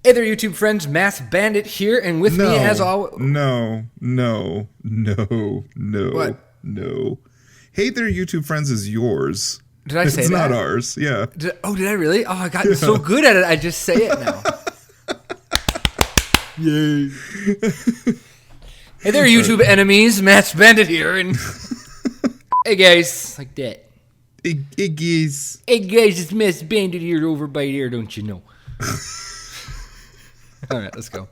Hey there, YouTube friends. Masked Bandit here, and with me as always... No. What? No. Hey there, YouTube friends is yours. Did I say that? It's not ours, yeah. Did I really? Oh, I got so good at it, I just say it now. Yay. Hey there, YouTube enemies. Masked Bandit here, and... Hey guys, like that. Hey guys. Hey guys, it's Masked Bandit here over by there, don't you know? All right, let's go.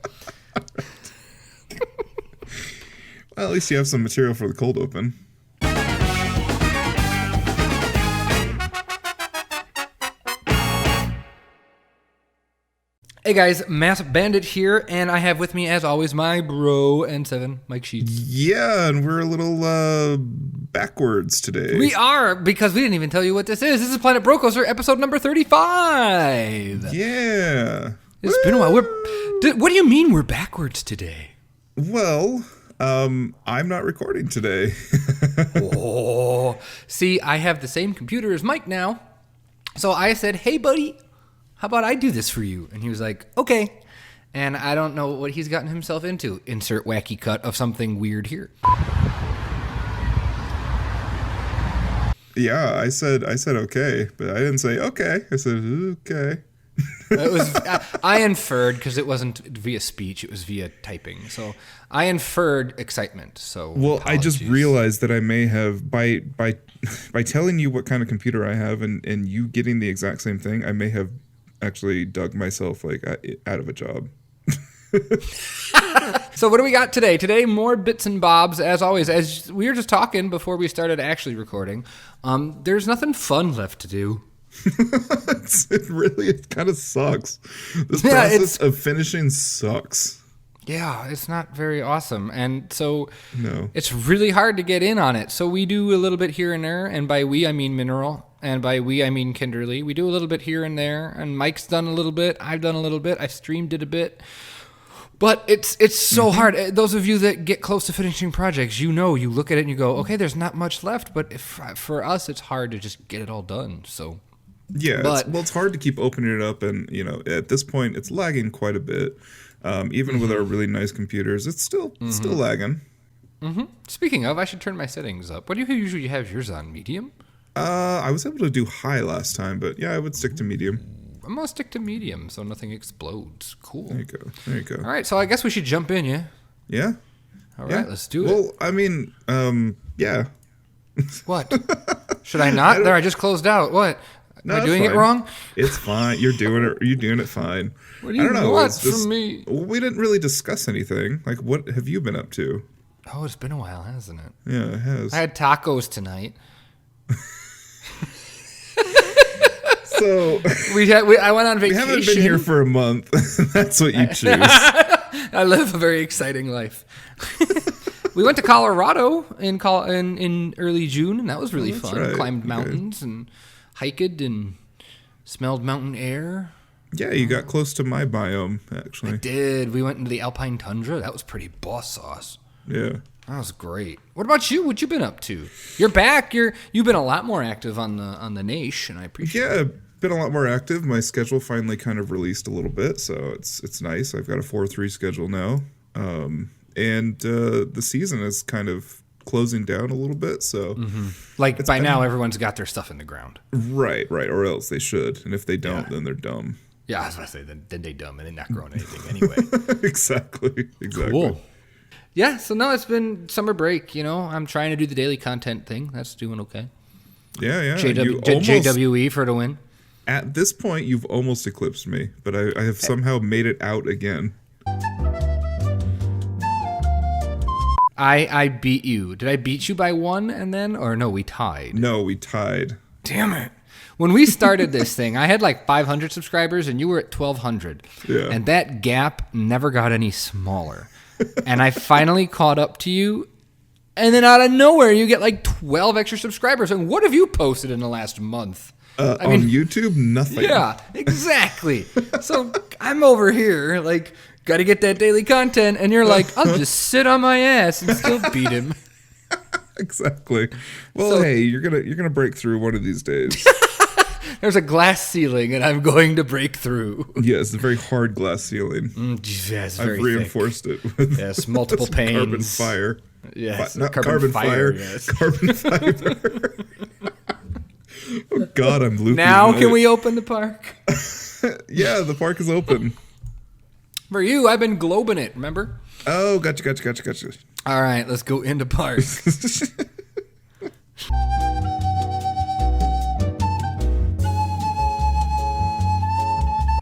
Well, at least you have some material for the cold open. Hey guys, Masked Bandit here, and I have with me, as always, my bro N7, Mike Sheets. Yeah, and we're a little backwards today. We are, because we didn't even tell you what this is. This is Planet Brocoaster, episode number 35. Yeah. It's been a while. What do you mean we're backwards today? Well, I'm not recording today. Oh, see, I have the same computer as Mike now. So I said, hey, buddy, how about I do this for you? And he was like, okay. And I don't know what he's gotten himself into. Insert wacky cut of something weird here. Yeah, I said okay, but I didn't say okay. I said okay. It was I inferred, because it wasn't via speech, it was via typing. So I inferred excitement. So well, apologies. I just realized that I may have by telling you what kind of computer I have and you getting the exact same thing, I may have actually dug myself like out of a job. So what do we got today? Today, more bits and bobs, as always. As we were just talking before we started actually recording, there's nothing fun left to do. It kind of sucks. This process of finishing sucks. Yeah, it's not very awesome. And so No. It's really hard to get in on it. So we do a little bit here and there, and by we I mean Mineral, and by we I mean Kinderly. We do a little bit here and there, and Mike's done a little bit, I've done a little bit, I've streamed it a bit. But it's so hard. Those of you that get close to finishing projects, you know, you look at it and you go, okay, there's not much left. But for us, it's hard to just get it all done. So yeah, it's hard to keep opening it up, and you know, at this point, it's lagging quite a bit. Even with our really nice computers, it's still lagging. Speaking of, I should turn my settings up. What do you usually have yours on? Medium? I was able to do high last time, but yeah, I would stick to medium. I'm going to stick to medium so nothing explodes. Cool. There you go. All right, so I guess we should jump in, yeah? Yeah? All right, let's do it. Well, I mean, yeah. What? Should I not? I just closed out. What? No, Am I doing fine. it wrong? It's fine. You're doing it fine. What do you want from me? We didn't really discuss anything. Like, what have you been up to? Oh, it's been a while, hasn't it? Yeah, it has. I had tacos tonight. So I went on vacation. We haven't been here for a month. That's what you choose. I live a very exciting life. We went to Colorado in early June, and that was really fun. Right. Climbed mountains and hiked and smelled mountain air. Yeah, you got close to my biome, actually. I did. We went into the Alpine Tundra. That was pretty boss sauce. Yeah. That was great. What about you? What you been up to? You're back. You've been a lot more active on the Nation. I appreciate it. Yeah, been a lot more active. My schedule finally kind of released a little bit, so it's nice. I've got a 4-3 schedule now. And the season is kind of closing down a little bit, so like by now everyone's got their stuff in the ground. Right, or else they should. And if they don't, then they're dumb. Yeah, I was going to say, then they dumb and they're not growing anything anyway. Exactly. Cool. Yeah, so now it's been summer break, you know. I'm trying to do the daily content thing. That's doing okay. Yeah. JWE for the win. At this point, you've almost eclipsed me, but I have somehow made it out again. I beat you. Did I beat you by one and then? Or no, we tied. No, we tied. Damn it. When we started this thing, I had like 500 subscribers and you were at 1,200. Yeah. And that gap never got any smaller. And I finally caught up to you. And then out of nowhere, you get like 12 extra subscribers. And what have you posted in the last month? On YouTube, nothing. Yeah, exactly. So I'm over here, like, got to get that daily content. And you're like, I'll just sit on my ass and still beat him. Exactly. Well, hey, you're gonna break through one of these days. There's a glass ceiling, and I'm going to break through. Yeah, it's a very hard glass ceiling. Yes, I've reinforced it with multiple panes. carbon fire. Yes, Not carbon fire. Yes. Carbon fiber. Oh God, I'm looping. Now can we open the park? Yeah, the park is open. For you, I've been globing it. Remember? Oh, gotcha. All right, let's go into park.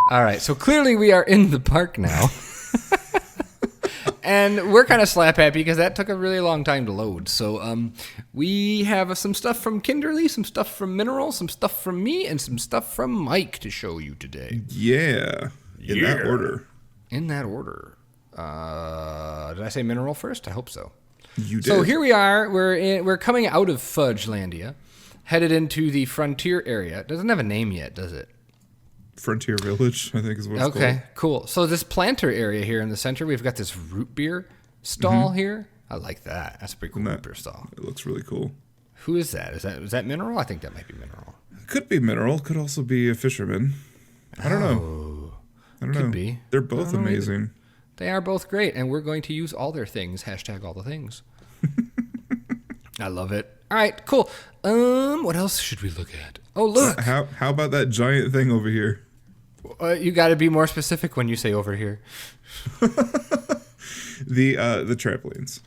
All right, so clearly we are in the park now. And we're kind of slap happy because that took a really long time to load. So we have some stuff from Kinderly, some stuff from Mineral, some stuff from me, and some stuff from Mike to show you today. Yeah. In that order. In that order. Did I say Mineral first? I hope so. You did. So here we are. We're coming out of Fudgelandia, headed into the Frontier area. It doesn't have a name yet, does it? Frontier Village, I think is what it's called. Okay, cool. So this planter area here in the center, we've got this root beer stall here. I like that. That's a pretty cool root beer stall. It looks really cool. Who is that? Is that Mineral? I think that might be Mineral. Could be Mineral. Could also be a fisherman. I don't know. Could be. They're both amazing. They are both great, and we're going to use all their things. # all the things. I love it. All right, cool. What else should we look at? Oh, look. How about that giant thing over here? You got to be more specific when you say over here. The trampolines.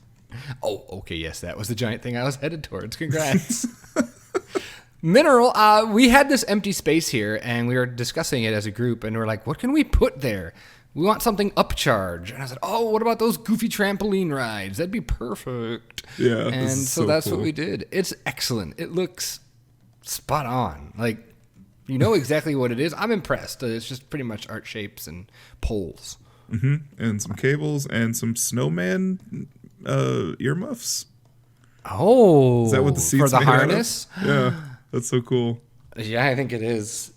Oh, okay. Yes, that was the giant thing I was headed towards. Congrats. Mineral, we had this empty space here, and we were discussing it as a group, and we're like, what can we put there? We want something upcharge. And I said, oh, what about those goofy trampoline rides? That'd be perfect. Yeah. And so that's cool. what we did. It's excellent. It looks spot on. Like, you know exactly what it is. I'm impressed. It's just pretty much art shapes and poles. Mm-hmm. And some cables and some snowman earmuffs. Oh. Is that what the seat's for the made harness? Out of? Yeah. That's so cool. Yeah, I think it is.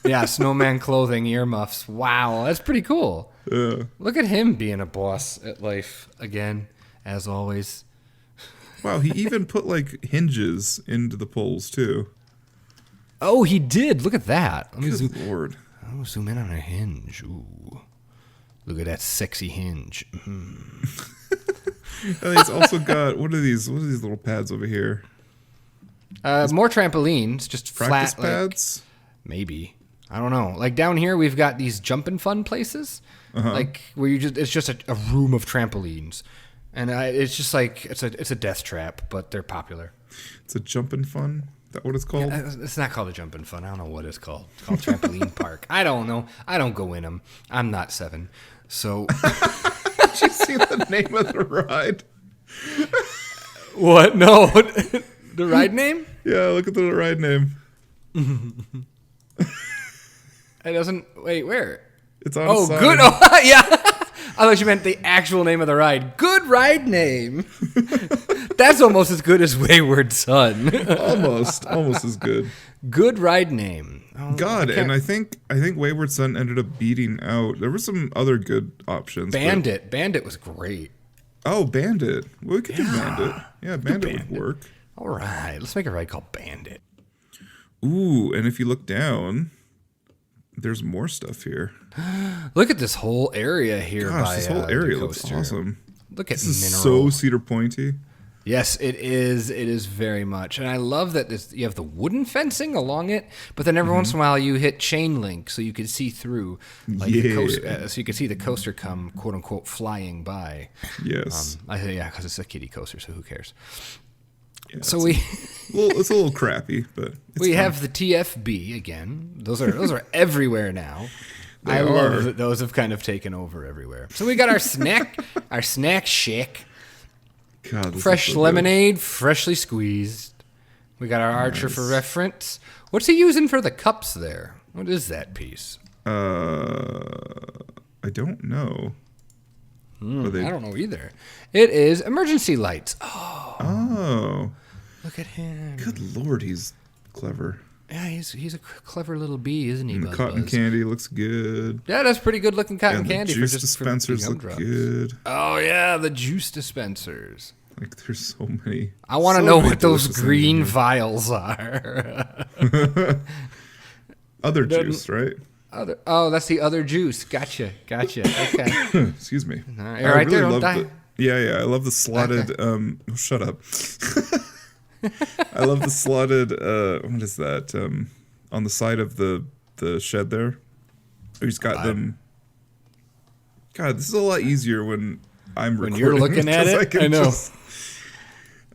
Yeah, snowman clothing, earmuffs. Wow, that's pretty cool. Yeah. Look at him being a boss at life again, as always. Wow, he even put like hinges into the poles too. Oh, he did. Look at that. Let me Good Lord. I'll zoom in on a hinge. Ooh. Look at that sexy hinge. And he's also got what are these little pads over here? More trampolines, just Practice flat pads? like, maybe. I don't know. Like down here we've got these jumping fun places. Like where it's just a room of trampolines. And it's just like it's a death trap, but they're popular. It's a jumping fun? Is that what it's called? Yeah, it's not called a jumping fun. I don't know what it's called. It's called Trampoline Park. I don't know. I don't go in them. I'm not 7. So Did you see the name of the ride? What? No. The ride name? Yeah, look at the ride name. It doesn't. Wait, where? It's on Oh, a sign. good. Oh, yeah. I thought you meant the actual name of the ride. Good ride name. That's almost as good as Wayward Son. Almost as good. Good ride name. Oh, God, and I think Wayward Son ended up beating out. There were some other good options. Bandit. Bandit was great. Oh, Bandit. Well, we could do Bandit. Yeah, Bandit would work. All right, let's make a ride called Bandit. Ooh, and if you look down, there's more stuff here. Look at this whole area here. Gosh, this whole area looks awesome. Look at This is Mineral. so Cedar Pointy. Yes, it is. It is very much, and I love that you have the wooden fencing along it, but then every once in a while you hit chain link so you can see through, like the coaster, so you can see the coaster come quote unquote flying by. Yes. Because it's a kiddie coaster, so who cares? Yeah, So it's a little crappy, but it's fun. have the TFB again. Those are everywhere now. They I are. love that those have kind of taken over everywhere. So we got our snack shack. God, this Fresh is so lemonade, freshly squeezed. We got our Archer for reference. What's he using for the cups there? What is that piece? good. I don't know. I don't know either. It is emergency lights. Oh, Look at him. good Lord, he's clever. Yeah, he's a clever little bee, isn't he? And the Buzz cotton Buzz? candy looks good. Yeah, that's pretty good looking cotton And candy the juice for just dispensers for look gumdrops. good. Oh yeah, the juice dispensers. Like there's so many. I want to so know many what those delicious things in green here. vials are. other Doesn't- juice, right? That's the other juice. Gotcha. Okay. Excuse me. All right, right there, don't die. I love the slotted. Shut up. I love the slotted. What is that? On the side of the shed there. He's got them. God, this is a lot easier when I'm recording. When you're looking at it, I know.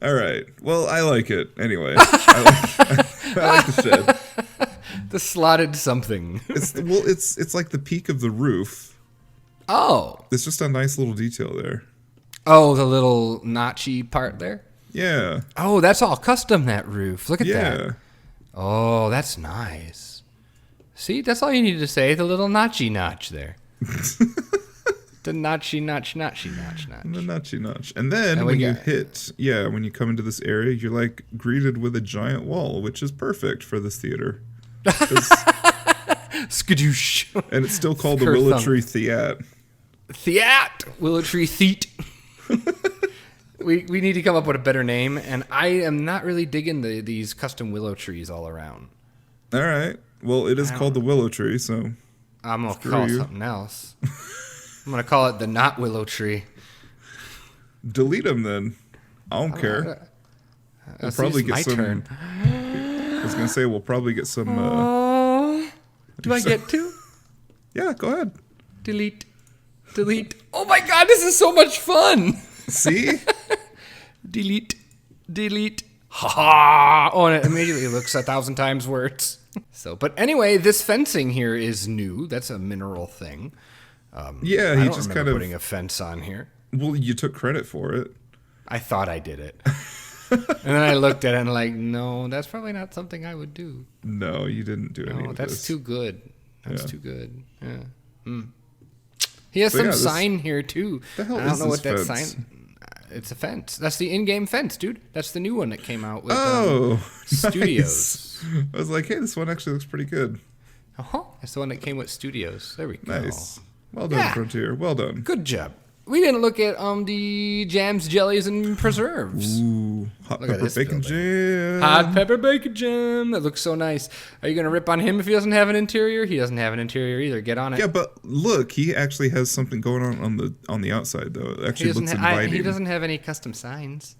All right. Well, I like it anyway. I like the shed. The slotted something. It's like the peak of the roof. Oh. It's just a nice little detail there. Oh, the little notchy part there? Yeah. Oh, that's all custom, that roof. Look at Yeah. that. Oh, that's nice. See, that's all you needed to say. The little notchy notch there. The notchy notch. The notchy notch. And then when you come into this area, you're like greeted with a giant wall, which is perfect for this theater. Skadoosh. And it's still called the Willow Tree Theat. Willow Tree Theat. We need to come up with a better name, and I am not really digging these custom willow trees all around. All right. Well, it is called the Willow Tree, so I'm going to call it something else. I'm going to call it the not willow tree. Delete them then. I don't care. We'll probably get some. Turn. I was going to say we'll probably get some. Do I get to? Yeah, go ahead. Delete. Oh my God, this is so much fun. See? Delete. Ha ha. Oh, and it immediately looks 1,000 times worse. So, but anyway, this fencing here is new. That's a mineral thing. Yeah, he just kind of putting a fence on here. Well, you took credit for it. I thought I did it. And then I looked at it and like, no, that's probably not something I would do. No, you didn't do any of that's this. too good. That's too good. Yeah. He has some sign here too. The hell I don't is know what this that fence? sign. It's a fence. That's the in-game fence, dude. That's the new one that came out with Studios. Nice. I was like, hey, this one actually looks pretty good. That's the one that came with Studios. There we go. Nice. Well done, Frontier. Well done. Good job. We didn't look at the jams, jellies, and preserves. Ooh, hot Look at pepper this bacon building. jam. Hot pepper bacon jam. That looks so nice. Are you going to rip on him if he doesn't have an interior? He doesn't have an interior either. Get on it. Yeah, but look, he actually has something going on the outside though. It actually looks inviting. He doesn't have any custom signs.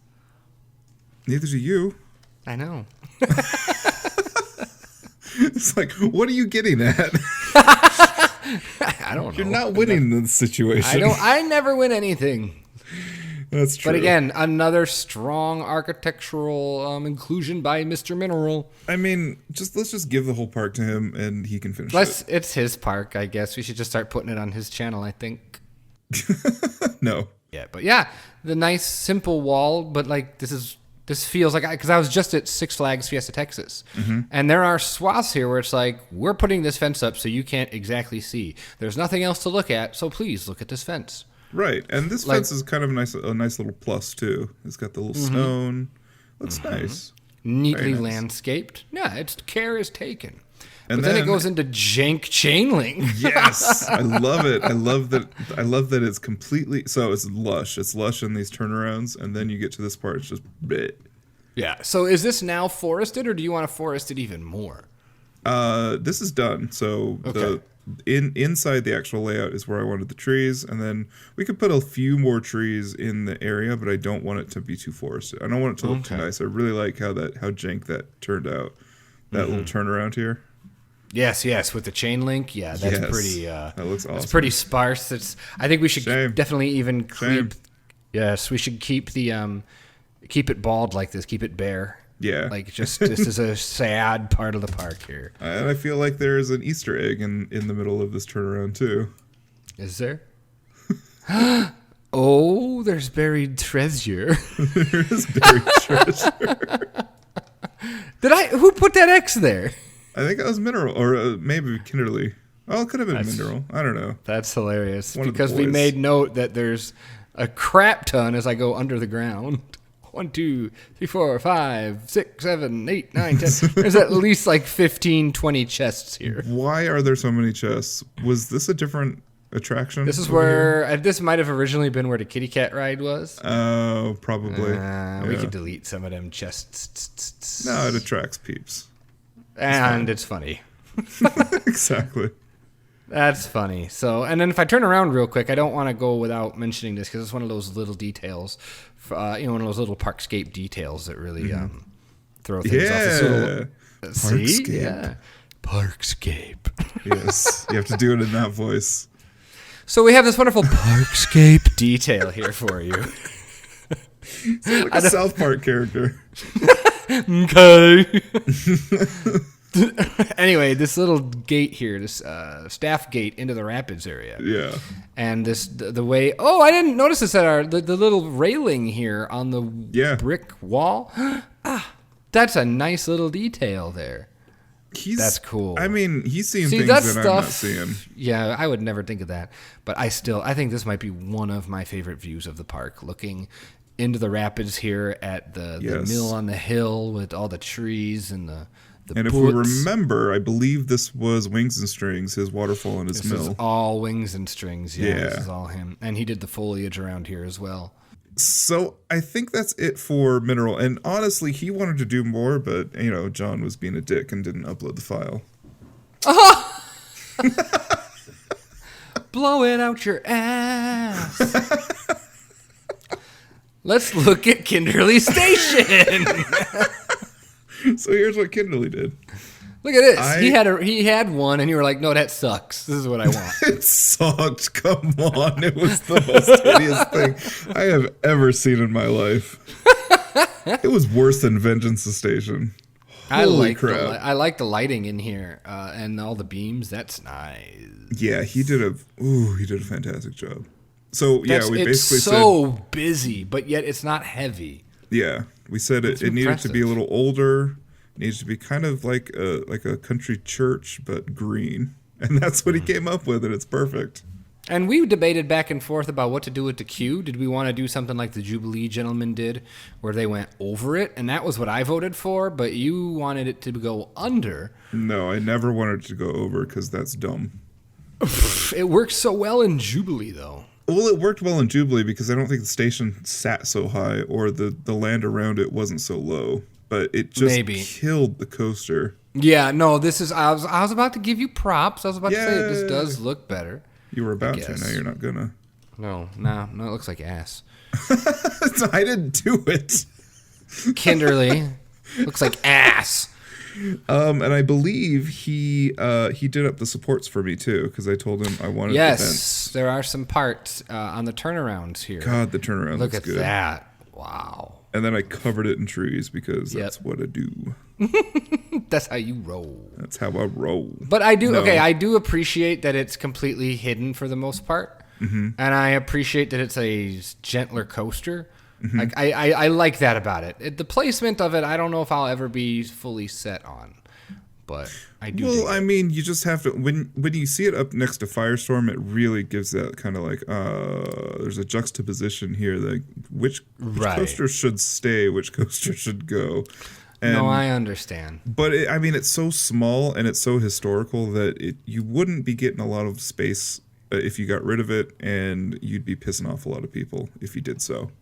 Neither do you. I know. It's like, what are you getting at? I don't know. You're not winning this situation. I never win anything. That's true. But again, another strong architectural inclusion by Mr. Mineral. I mean, let's just give the whole park to him, and he can finish it. It's his park, I guess. We should just start putting it on his channel, I think. No. Yeah, but yeah, the nice simple wall, but like this feels like, because I was just at Six Flags Fiesta Texas, and there are swaths here where it's like, we're putting this fence up so you can't exactly see. There's nothing else to look at, so please look at this fence. Right, and this fence is kind of a nice little plus too. It's got the little stone. Looks nice. Neatly Very nice. landscaped. Yeah, its care is taken. And then it goes into jank chain link. Yes, I love it. I love that it's completely. So it's lush. It's lush in these turnarounds, and then you get to this part. It's just bleh. Yeah. So is this now forested, or do you want to forest it even more? This is done. So inside the actual layout is where I wanted the trees, and then we could put a few more trees in the area, but I don't want it to be too forested. I don't want it to look too nice. I really like how jank that turned out. That little turnaround here. Yes, with the chain link. Yeah, that's pretty. That looks awesome. It's pretty sparse. I think we should definitely even keep. Yes, we should keep the keep it bald like this. Keep it bare. Yeah. Like this is a sad part of the park here. And I feel like there is an Easter egg in the middle of this turnaround too. Is there? Oh, there's buried treasure. There is buried treasure. Who put that X there? I think that was Mineral, or maybe Kinderly. Oh, it could have been Mineral. I don't know. That's hilarious because we made note that there's a crap ton as I go under the ground. 1, 2, 3, 4, 5, 6, 7, 8, 9, 10. There's at least like 15, 20 chests here. Why are there so many chests? Was this a different attraction? This is where this might have originally been where the kitty cat ride was. Oh, probably. We could delete some of them chests. No, it attracts peeps. And it's funny. Exactly. That's funny. So, and then if I turn around real quick, I don't want to go without mentioning this because it's one of those little details, one of those little parkscape details that really throw things off. This little, Parkscape. See? Yeah. Parkscape. Yes, you have to do it in that voice. So we have this wonderful parkscape detail here for you. Sounds like a South Park character. Okay. Anyway, this little gate here, this staff gate into the rapids area. Yeah. And the way. Oh, I didn't notice this at the little railing here on the brick wall. That's a nice little detail there. That's cool. I mean, he's seeing things that I'm not seeing. Yeah, I would never think of that. But I think this might be one of my favorite views of the park, looking into the rapids here at the mill on the hill with all the trees and the and if we remember, I believe this was Wings and Strings, his waterfall and his mill. This is all Wings and Strings. Yeah, this is all him. And he did the foliage around here as well. So I think that's it for Mineral. And honestly, he wanted to do more, but, John was being a dick and didn't upload the file. Blow it out your ass. Let's look at Kinderly Station. So here's what Kinderly did. Look at this. He had one, and you were like, "No, that sucks. This is what I want." It sucked. Come on, it was the most hideous thing I have ever seen in my life. It was worse than Vengeance the Station. Holy crap! I like the lighting in here and all the beams. That's nice. Yeah, he did a fantastic job. So we basically said so busy, but yet it's not heavy. Yeah, we said it needed to be a little older. It needs to be kind of like a country church, but green. And that's what he came up with, and it's perfect. And we debated back and forth about what to do with the queue. Did we want to do something like the Jubilee gentlemen did, where they went over it? And that was what I voted for, but you wanted it to go under. No, I never wanted it to go over because that's dumb. It works so well in Jubilee, though. Well, it worked well in Jubilee because I don't think the station sat so high or the land around it wasn't so low. But it just killed the coaster. Yeah, no, this is... I was about to give you props. I was about to say this does look better. You were about to. Now you're not gonna. No, it looks like ass. I didn't do it. Kinderly. Looks like ass. And I believe he did up the supports for me too, because I told him I wanted. Yes, there are some parts on the turnarounds here. God, the turnaround looks good. Look at that! Wow. And then I covered it in trees because that's what I do. That's how you roll. That's how I roll. But I do I do appreciate that it's completely hidden for the most part, and I appreciate that it's a gentler coaster. Mm-hmm. Like I like that about it. The placement of it, I don't know if I'll ever be fully set on, but I do. Well, I mean, you just have to when you see it up next to Firestorm, it really gives that kind of like there's a juxtaposition here that which coaster should stay, which coaster should go. And, no, I understand. But it's so small and it's so historical that you wouldn't be getting a lot of space if you got rid of it, and you'd be pissing off a lot of people if you did so.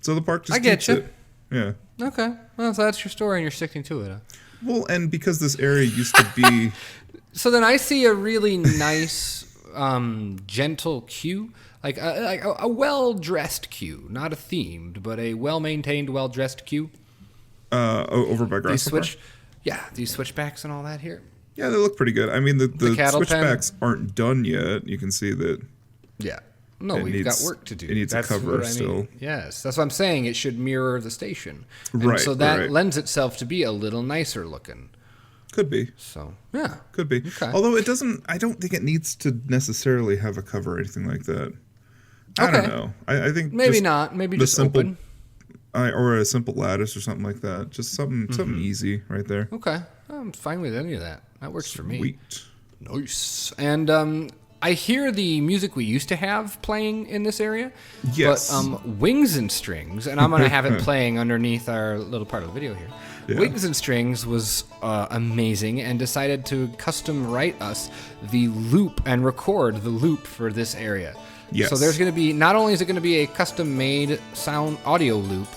So the park just keeps it. Yeah. Okay. Well, so that's your story, and you're sticking to it. Huh? Well, and because this area used to be... So then I see a really nice, gentle queue, like a well-dressed queue, not a themed, but a well-maintained, well-dressed queue. Over by Grasshopper? These switchbacks and all that here. Yeah, they look pretty good. I mean, the switchbacks aren't done yet. You can see that. Yeah. No, we've got work to do. It needs a cover still. Yes, that's what I'm saying. It should mirror the station. And right. So that lends itself to be a little nicer looking. Could be. So, yeah. Could be. Okay. Although it doesn't, I don't think it needs to necessarily have a cover or anything like that. I don't know. I think maybe not. Maybe just simple, open. Or a simple lattice or something like that. Just something easy right there. Okay. I'm fine with any of that. That works for me. Sweet. Nice. And I hear the music we used to have playing in this area. Yes. But Wings and Strings, and I'm going to have it playing underneath our little part of the video here. Yeah. Wings and Strings was amazing and decided to custom write us the loop and record the loop for this area. Yes. So there's going to be, not only is it going to be a custom made sound audio loop,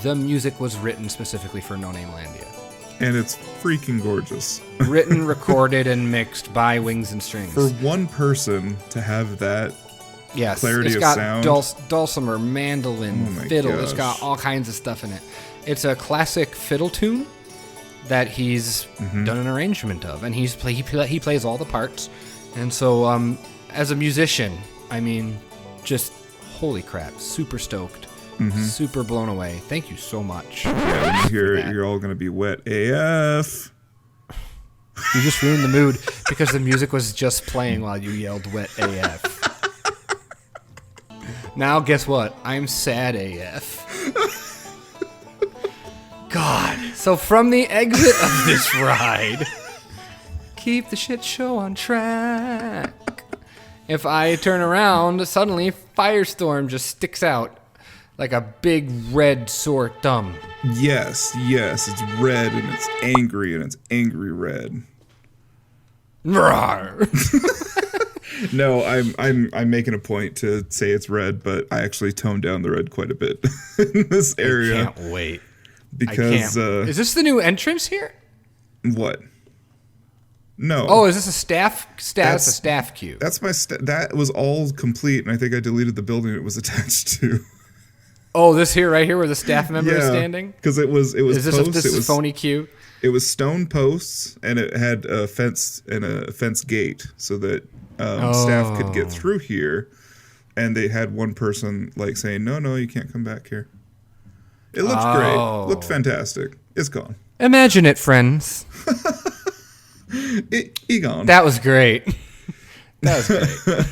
the music was written specifically for No Name Landia. And it's freaking gorgeous. Written, recorded, and mixed by Wings and Strings. For one person to have that yes, clarity it's of got sound. dulcimer, mandolin, fiddle. It's got all kinds of stuff in it. It's a classic fiddle tune that he's done an arrangement of, and he plays all the parts. And so, as a musician, I mean, just holy crap, super stoked, super blown away. Thank you so much. Yeah, when you hear it, you're all gonna be wet AF. You just ruined the mood because the music was just playing while you yelled wet AF. Now, guess what? I'm sad AF. God. So from the exit of this ride, keep the shit show on track. If I turn around, suddenly Firestorm just sticks out like a big red sore thumb. Yes, it's red and it's angry red. Rawr. No, I'm making a point to say it's red, but I actually toned down the red quite a bit in this area. I can't wait. Because is this the new entrance here? What? No. Oh, is this a staff? That's a staff queue. That's my that was all complete, and I think I deleted the building it was attached to. Oh, this here, right here, where the staff member is standing. Because it was. Is this posts, a phony queue? It was stone posts, and it had a fence and a fence gate, so that staff could get through here. And they had one person like saying, "No, you can't come back here." It looked great. Looked fantastic. It's gone. Imagine it, friends. Gone. That was great. That was great.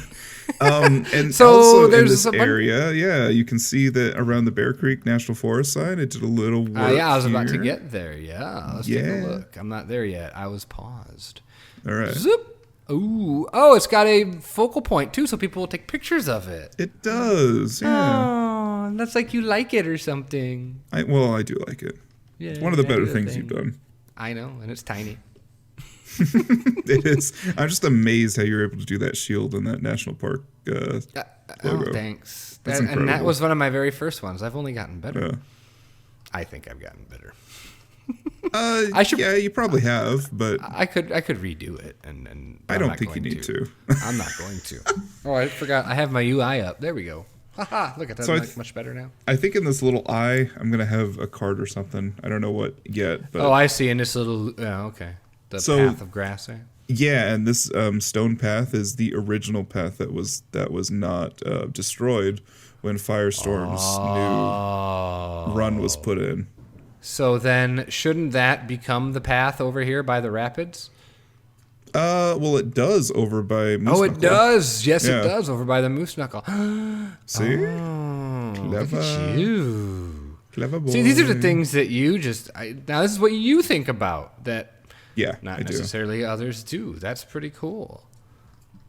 And so also there's in this area, you can see that around the Bear Creek National Forest side, I did a little work I was about to here. get there. Yeah, let's take a look. I'm not there yet. I was paused. All right. Zoop. Ooh. Oh, it's got a focal point, too, so people will take pictures of it. It does, yeah. Oh, that's like you like it or something. I do like it. Yeah, it's one of the better things you've done. I know, and it's tiny. It is. I'm just amazed how you're able to do that shield in that national park logo. Oh, thanks. And that was one of my very first ones. I've only gotten better. Yeah. I think I've gotten better. Yeah, you probably have, but I could redo it, and I don't think you need to. I'm not going to. Oh, I forgot. I have my UI up. There we go. Haha! Look at that. So much better now. I think in this little eye, I'm gonna have a card or something. I don't know what yet. But I see. In this little. Oh, okay. The path of grass there. Yeah, and this stone path is the original path that was not destroyed when Firestorm's new run was put in. So then, shouldn't that become the path over here by the rapids? Well, it does over by Moose Knuckle. It does. Yes, it does over by the Moose Knuckle. See? Clever. Look at you. Clever boy. See, these are the things that you just... now, this is what you think about that not necessarily others do. That's pretty cool.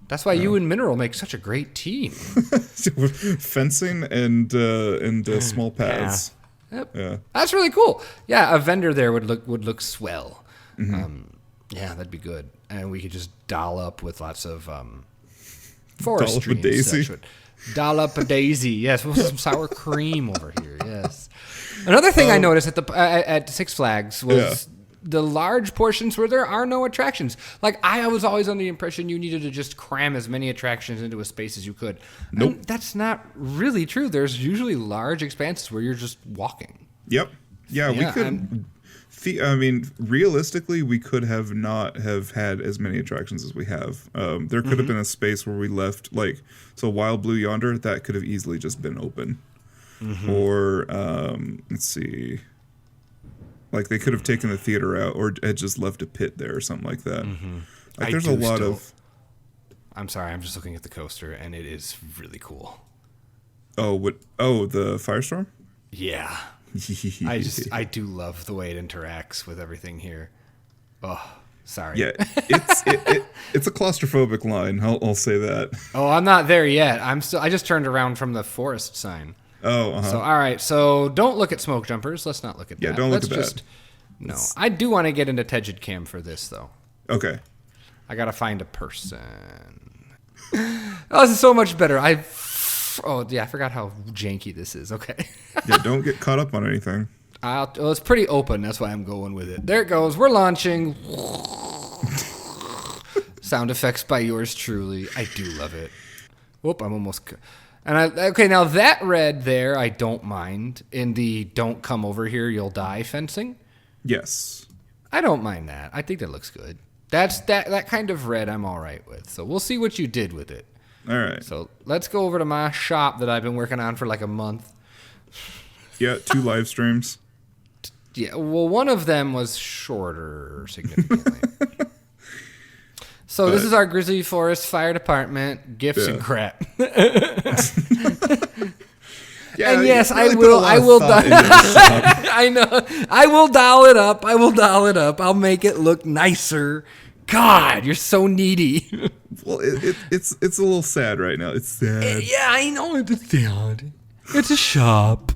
That's why you and Mineral make such a great team. Fencing and small paths. Yep. Yeah. That's really cool. Yeah, a vendor there would look swell. Mm-hmm. Yeah, that'd be good. And we could just doll up with lots of forestry and such. Doll up a daisy. Yes, with some sour cream over here. Yes. Another thing I noticed at Six Flags was the large portions where there are no attractions. Like, I was always under the impression you needed to just cram as many attractions into a space as you could. Nope. And that's not really true. There's usually large expanses where you're just walking. Yep. Yeah, we could... I mean, realistically, we could have not have had as many attractions as we have. There could have been a space where we left, so Wild Blue Yonder, that could have easily just been open. Or, let's see... Like, they could have taken the theater out or had just left a pit there or something like that. Like, there's a lot of... I'm sorry, I'm just looking at the coaster, and it is really cool. Oh, what? Oh, the Firestorm? Yeah. I do love the way it interacts with everything here. Oh, sorry. Yeah, it's a claustrophobic line, I'll say that. Oh, I'm not there yet. I just turned around from the forest sign. Oh, So, all right. So, don't look at smoke jumpers. Let's not look at that. Yeah, don't look at that. No, I do want to get into Tegid Cam for this, though. Okay. I got to find a person. Oh, this is so much better. I forgot how janky this is. Okay. Yeah, don't get caught up on anything. Well, it's pretty open. That's why I'm going with it. There it goes. We're launching. Sound effects by yours truly. I do love it. Whoop, I'm almost... Okay, now that red there, I don't mind. In the don't come over here, you'll die fencing. Yes. I don't mind that. I think that looks good. That kind of red I'm all right with. So we'll see what you did with it. All right. So let's go over to my shop that I've been working on for like a month. Yeah, 2 live streams. Yeah, well, one of them was shorter significantly. So this is our Grizzly Forest Fire Department gifts and crap. Yeah, and yes, really I will. I know. I will doll it up. I'll make it look nicer. God, you're so needy. Well, it's a little sad right now. It's sad. Yeah, I know it's sad. It's a shop.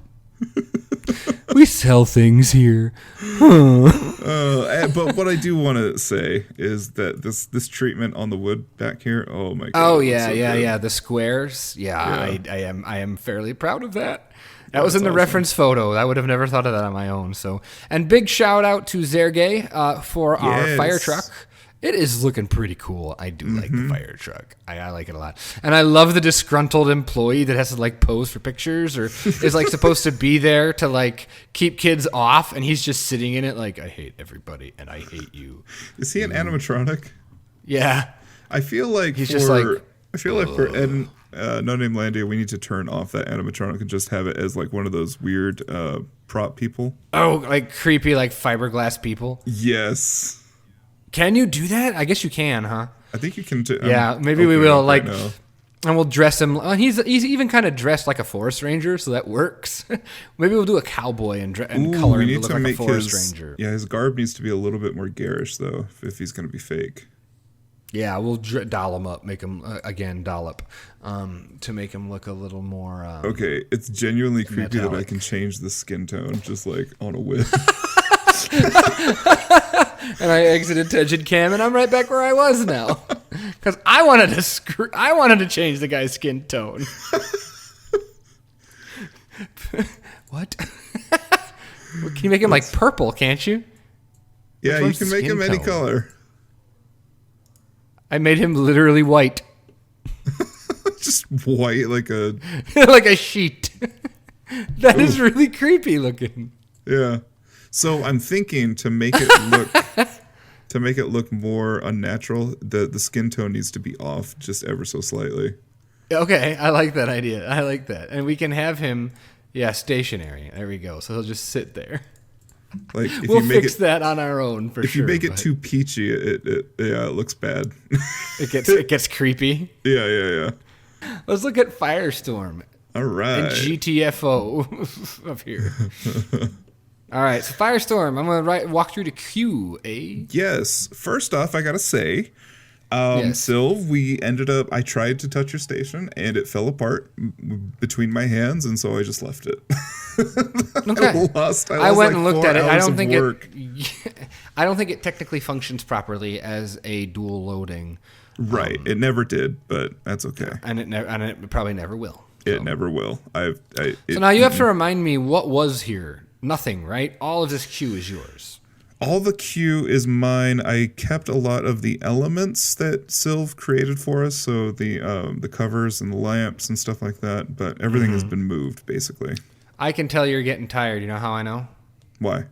We sell things here. But what I do want to say is that this treatment on the wood back here, oh my god. Oh yeah. The squares. Yeah. I am fairly proud of that. That was in the reference photo. I would have never thought of that on my own. So, and big shout out to Zerge for our fire truck. It is looking pretty cool. I do like the fire truck. I like it a lot. And I love the disgruntled employee that has to like pose for pictures or is like supposed to be there to like keep kids off. And he's just sitting in it like, I hate everybody and I hate you. Is he an animatronic? Yeah. I feel like for Ed, No Name Landia, we need to turn off that animatronic and just have it as like one of those weird prop people. Oh, like creepy, like fiberglass people? Yes. Can you do that? I guess you can, huh? I think you can. Yeah, maybe we will. Like, and we'll dress him. He's even kind of dressed like a forest ranger, so that works. Maybe we'll do a cowboy and color him to look like a forest ranger. Yeah, his garb needs to be a little bit more garish, though, if he's going to be fake. Yeah, we'll doll him up, make him again dollop, to make him look a little more. Okay, it's genuinely creepy metallic. That I can change the skin tone just like on a whim. And I exited Tegid Cam, and I'm right back where I was now, because I wanted to change the guy's skin tone. What? Can you make him like purple? Can't you? Yeah, you can make him any color. I made him literally white. Just white, like a like a sheet. That is really creepy looking. Yeah. So I'm thinking to make it look more unnatural, the skin tone needs to be off just ever so slightly. Okay, I like that idea. I like that. And we can have him stationary. There we go. So he'll just sit there. Like if we'll you make fix that on our own for sure. If you make it too peachy, it looks bad. It gets creepy. Yeah. Let's look at Firestorm. All right. And GTFO up here. All right, so Firestorm. I'm gonna walk through the queue, eh? Yes. First off, I gotta say, yes. Sylv, I tried to touch your station and it fell apart between my hands, and so I just left it. Okay. I went and looked at it. I don't think it technically functions properly as a dual loading. Right. It never did, but that's okay. And it probably never will. So. It never will. So now you have to remind me what was here. Nothing, right? All of this queue is yours. All the queue is mine. I kept a lot of the elements that Sylv created for us, so the covers and the lamps and stuff like that, but everything has been moved, basically. I can tell you're getting tired. You know how I know? Why?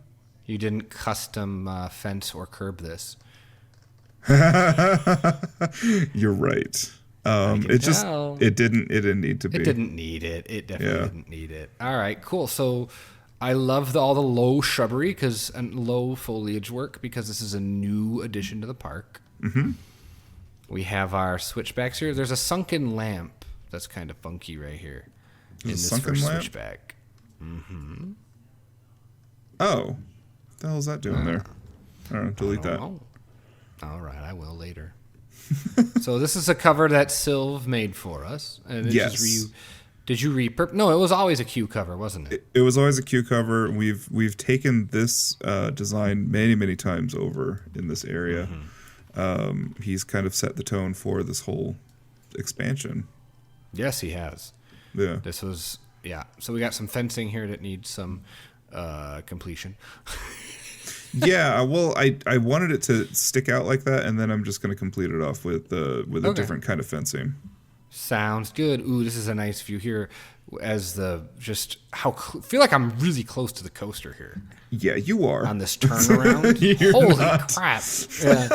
You didn't custom fence or curb this. You're right. It didn't need to be. It didn't need it. It definitely didn't need it. All right, cool. So I love all the low shrubbery and low foliage work because this is a new addition to the park. Mm-hmm. We have our switchbacks here. There's a sunken lamp that's kind of funky right here in this first switchback. Mm-hmm. Oh, what the hell is that doing there? I don't know. Delete that. All right, I will later. So this is a cover that Sylv made for us, and did you repurpose? No, it was always a queue cover, wasn't it? It was always a queue cover. We've taken this design many times over in this area. Mm-hmm. He's kind of set the tone for this whole expansion. Yes, he has. Yeah. This was So we got some fencing here that needs some completion. Yeah, well, I wanted it to stick out like that, and then I'm just going to complete it off with a different kind of fencing. Sounds good. Ooh, this is a nice view here. As feel like I'm really close to the coaster here. Yeah, you are on this turnaround. Holy crap! Yeah.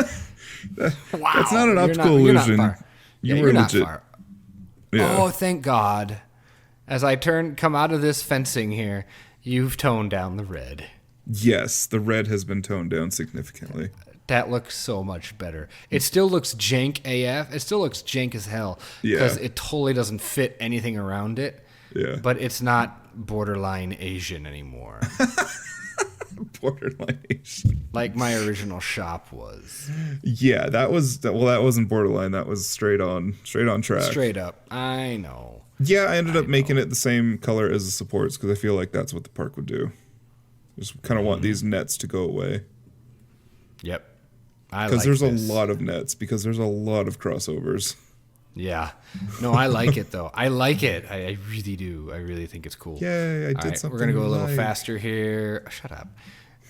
Wow, that's not an optical illusion. You're not legit. far. Yeah. Oh, thank God! As I come out of this fencing here, you've toned down the red. Yes, the red has been toned down significantly. That looks so much better. It still looks jank AF. It still looks jank as hell because it totally doesn't fit anything around it. Yeah. But it's not borderline Asian anymore. Borderline Asian. Like my original shop was. Yeah, that wasn't borderline. That was straight on track. Straight up. I know. Yeah, I ended up making it the same color as the supports because I feel like that's what the park would do. Just kind of want these nets to go away. Yep. Because there's a lot of nets, because there's a lot of crossovers. Yeah. No, I like it, though. I like it. I really do. I really think it's cool. Yay, I did something. We're going to go a little faster here. Shut up.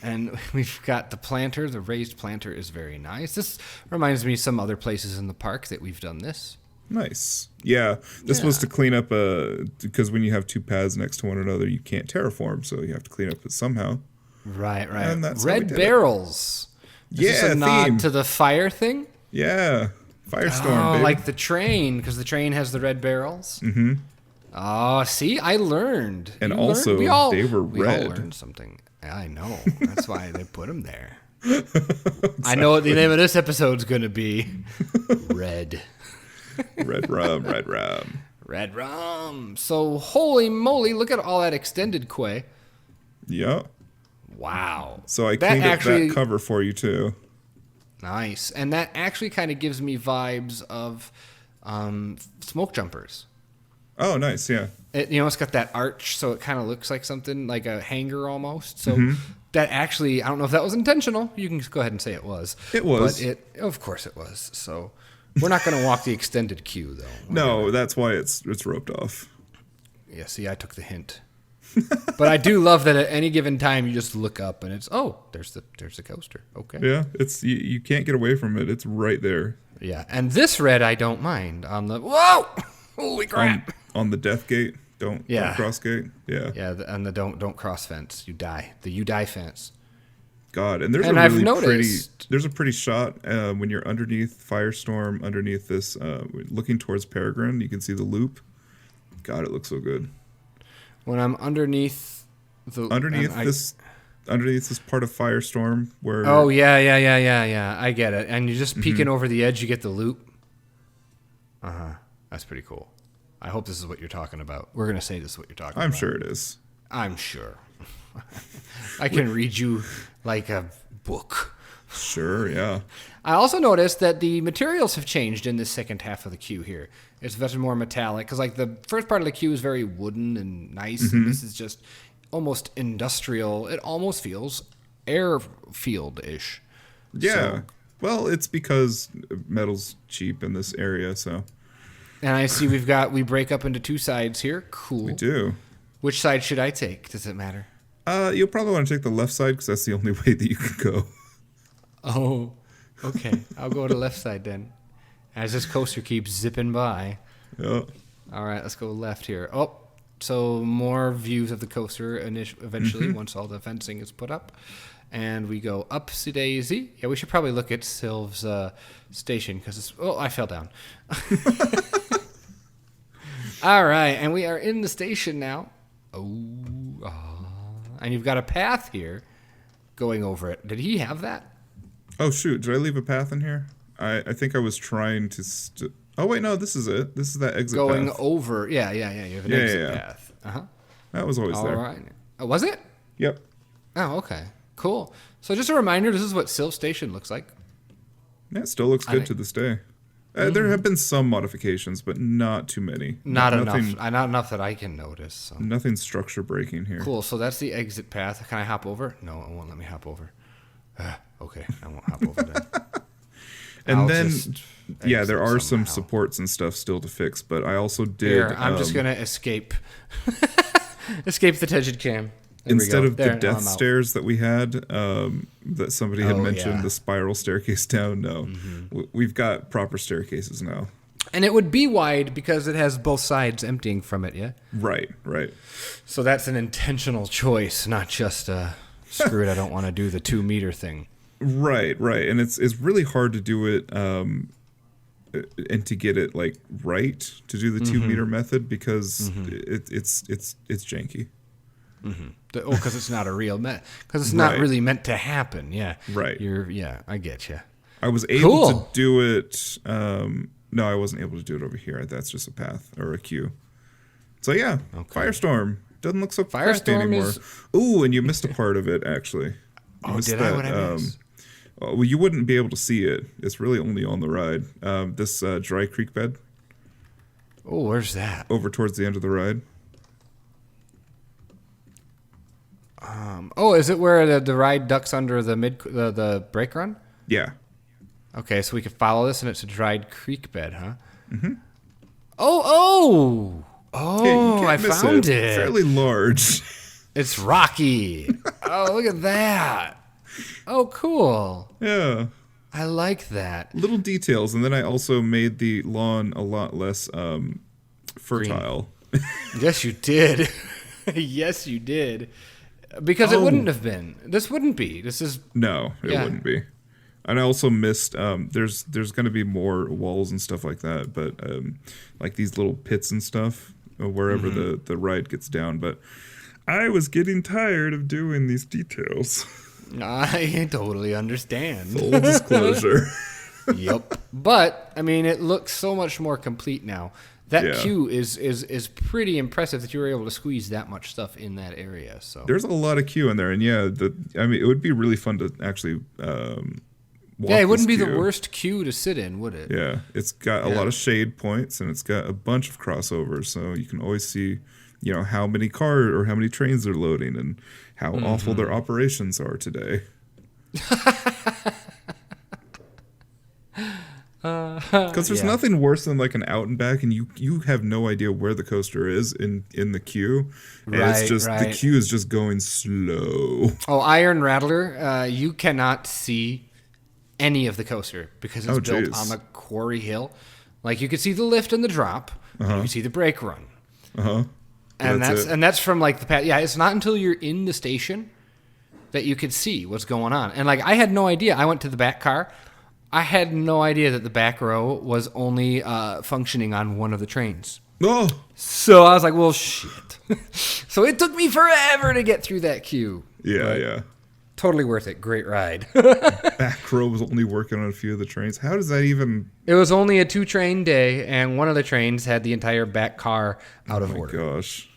And we've got the planter. The raised planter is very nice. This reminds me of some other places in the park that we've done this. Nice. Yeah. This was to clean up because when you have two paths next to one another, you can't terraform, so you have to clean up it somehow. Right. And that's Red barrels. Is this a nod to the fire thing? Yeah. Firestorm, baby. Like the train, because the train has the red barrels. Mm-hmm. Oh, see, I learned. And also, they were red. We all learned something. I know. That's why they put them there. Exactly. I know what the name of this episode's going to be. Red. Red rum, red rum. Red rum. So, holy moly, look at all that extended quay. Yep. Wow. So I cleaned up that cover for you, too. Nice. And that actually kind of gives me vibes of smoke jumpers. Oh, nice, yeah. It's got that arch, so it kind of looks like something like a hangar almost. So that actually, I don't know if that was intentional. You can just go ahead and say it was. It was. But of course it was. So we're not going to walk the extended queue, though. No, that's why it's roped off. Yeah, see, I took the hint. But I do love that at any given time you just look up and it's there's the coaster. Okay. Yeah, it's you can't get away from it. It's right there. Yeah, and this red I don't mind on the holy crap on the death gate. Don't cross gate. Yeah. Yeah, and the don't cross fence. You die. The you die fence. God, and there's a pretty shot when you're underneath Firestorm, underneath this, looking towards Peregrine. You can see the loop. God, it looks so good. When I'm underneath this part of Firestorm where yeah, I get it. And you're just peeking over the edge, you get the loop. That's pretty cool. I hope this is what you're talking about. We're gonna say this is what you're talking about. I'm sure it is. I'm sure. I can read you like a book. Sure, yeah. I also noticed that the materials have changed in this second half of the queue here. It's much more metallic because like the first part of the queue is very wooden and nice, and this is just almost industrial. It almost feels airfield-ish. Yeah. So, well, it's because metal's cheap in this area, so. And I see we break up into two sides here. Cool. We do. Which side should I take? Does it matter? You'll probably want to take the left side because that's the only way that you can go. Oh, okay. I'll go to the left side then. As this coaster keeps zipping by. Yep. All right, let's go left here. Oh, so more views of the coaster eventually once all the fencing is put up. And we go upsy-daisy. Yeah, we should probably look at Sylv's station because it's... Oh, I fell down. All right, and we are in the station now. And you've got a path here going over it. Did he have that? Oh, shoot. Did I leave a path in here? I think I was trying to... oh, wait, no, this is it. This is that exit path. Going over... Yeah. You have an exit path. Uh-huh. That was always there. All right. Oh, was it? Yep. Oh, okay. Cool. So just a reminder, this is what Sylv Station looks like. Yeah, it still looks good to this day. There have been some modifications, but not too many. Not enough. Not enough that I can notice. So. Nothing structure breaking here. Cool. So that's the exit path. Can I hop over? No, it won't let me hop over. Okay, I won't hop over then. And then, there are some supports and stuff still to fix, but I also did... Here, I'm just going to escape. Escape the Tegid cam. instead of the There, now death I'm out. stairs that we had, that somebody had mentioned, yeah. the spiral staircase down. No, we've got proper staircases now. And it would be wide because it has both sides emptying from it, yeah? Right. So that's an intentional choice, not just, screw it, I don't want to do the 2 meter thing. Right. And it's really hard to do it, and to get it like right to do the 2 meter method because it's janky. Because it's not a real because it's not really meant to happen. Yeah, Right. I get you. I was able to do it. No, I wasn't able to do it over here. That's just a path or a queue. So yeah, Firestorm doesn't look so crafty anymore. Ooh, and you missed a part of it actually. Did I? What I miss? Well, you wouldn't be able to see it. It's really only on the ride. This dry creek bed. Oh, where's that? Over towards the end of the ride. Is it where the ride ducks under the brake run? Yeah. Okay, so we could follow this, and it's a dried creek bed, huh? Mm-hmm. Oh! I found it. Fairly large. It's rocky. Oh, look at that. Oh, cool. Yeah. I like that. Little details, and then I also made the lawn a lot less fertile. Yes, you did. Yes, you did. Because it wouldn't have been. This wouldn't be. This is... No, it wouldn't be. And I also missed, there's going to be more walls and stuff like that, but like these little pits and stuff, wherever the ride gets down. But I was getting tired of doing these details. I totally understand. Full disclosure. Yep. But, I mean, it looks so much more complete now. That queue is pretty impressive that you were able to squeeze that much stuff in that area. So there's a lot of queue in there, and it would be really fun to actually it wouldn't be the worst queue to sit in, would it? Yeah, it's got a lot of shade points, and it's got a bunch of crossovers, so you can always see, how many cars or how many trains they're loading, and how awful their operations are today. Because there's nothing worse than like an out and back, and you have no idea where the coaster is in the queue, and it's just the queue is just going slow. Oh, Iron Rattler, you cannot see any of the coaster because it's built on the quarry hill. Like you could see the lift and the drop, and you can see the brake run. And that's from like the path. Yeah, it's not until you're in the station that you could see what's going on. And like I had no idea. I went to the back car. I had no idea that the back row was only functioning on one of the trains. Oh. So I was like, well, shit. So it took me forever to get through that queue. Yeah. Totally worth it. Great ride. Back row was only working on a few of the trains. How does that even... It was only a 2-train day, and one of the trains had the entire back car out of order. Oh, my gosh.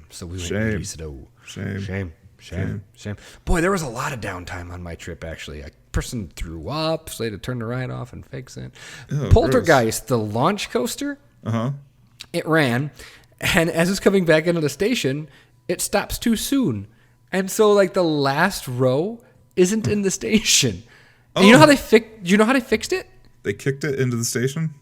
So we went really slow. Shame. Boy, there was a lot of downtime on my trip, actually. A person threw up, so they had to turn the ride off and fix it. Oh, Poltergeist, the launch coaster, it ran, and as it's coming back into the station, it stops too soon. And so, like, the last row isn't in the station. And you know how they fixed it? They kicked it into the station?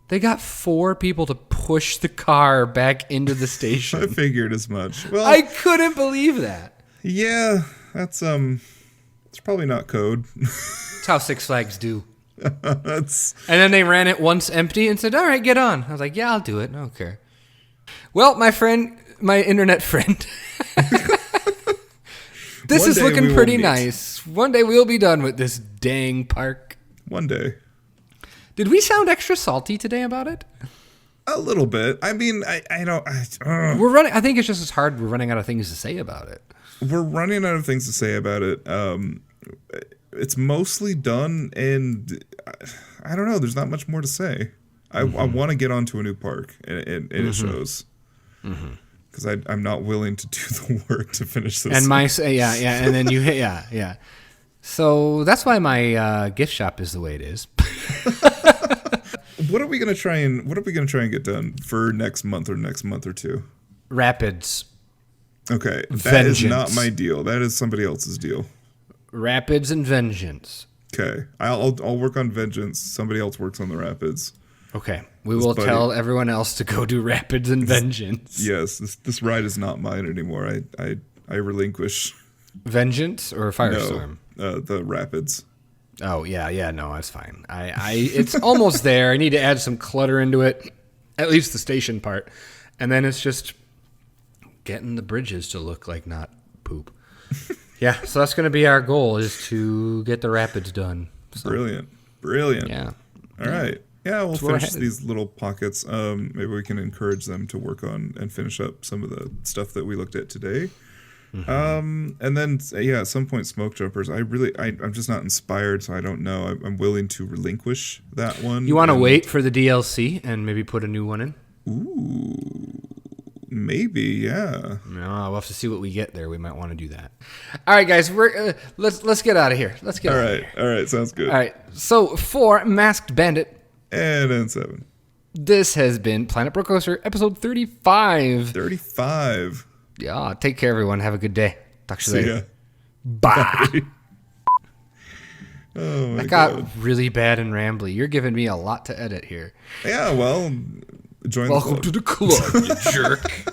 They got 4 people to push the car back into the station. I figured as much. Well, I couldn't believe that. Yeah, that's it's probably not code. That's how Six Flags do. And then they ran it once empty and said, all right, get on. I was like, yeah, I'll do it. I don't care. Well, my internet friend, this is looking pretty nice. One day we'll be done with this dang park. One day. Did we sound extra salty today about it? A little bit. I mean, I don't... We're running... I think it's just as hard. We're running out of things to say about it. We're running out of things to say about it. It's mostly done, and I don't know. There's not much more to say. I want to get onto a new park, and it shows. Because I'm not willing to do the work to finish this. And and then you hit, yeah. So that's why my gift shop is the way it is. What are we gonna try and get done for next month or two? Rapids. Okay, that is not my deal. That is somebody else's deal. Rapids and Vengeance. Okay, I'll work on Vengeance. Somebody else works on the Rapids. Okay, we will tell everyone else to go do Rapids and Vengeance. Yes, this ride is not mine anymore. I relinquish. Vengeance or Firestorm? No, the rapids. Oh, yeah, no, that's fine. It's almost there. I need to add some clutter into it, at least the station part. And then it's just getting the bridges to look like not poop. Yeah, so that's going to be our goal, is to get the rapids done. So, Brilliant. Yeah. All right. Yeah, we'll So we're finish headed. these little pockets. Maybe we can encourage them to work on and finish up some of the stuff that we looked at today. And then, at some point, smoke jumpers. I'm just not inspired, so I don't know. I'm willing to relinquish that one. You want to wait for the DLC and maybe put a new one in? Ooh, maybe, yeah. No, we'll have to see what we get there. We might want to do that. All right, guys, let's get out of here. Let's get All out right, of here. all right, sounds good. All right, so for Masked Bandit, And N7. this has been Planet Brocoaster, episode 35. 35. Yeah, take care, everyone. Have a good day. Talk to you See later. ya. Bye. Oh, my That got God. really bad and rambly. You're giving me a lot to edit here. Yeah, well, join Welcome the to club. the club, you jerk.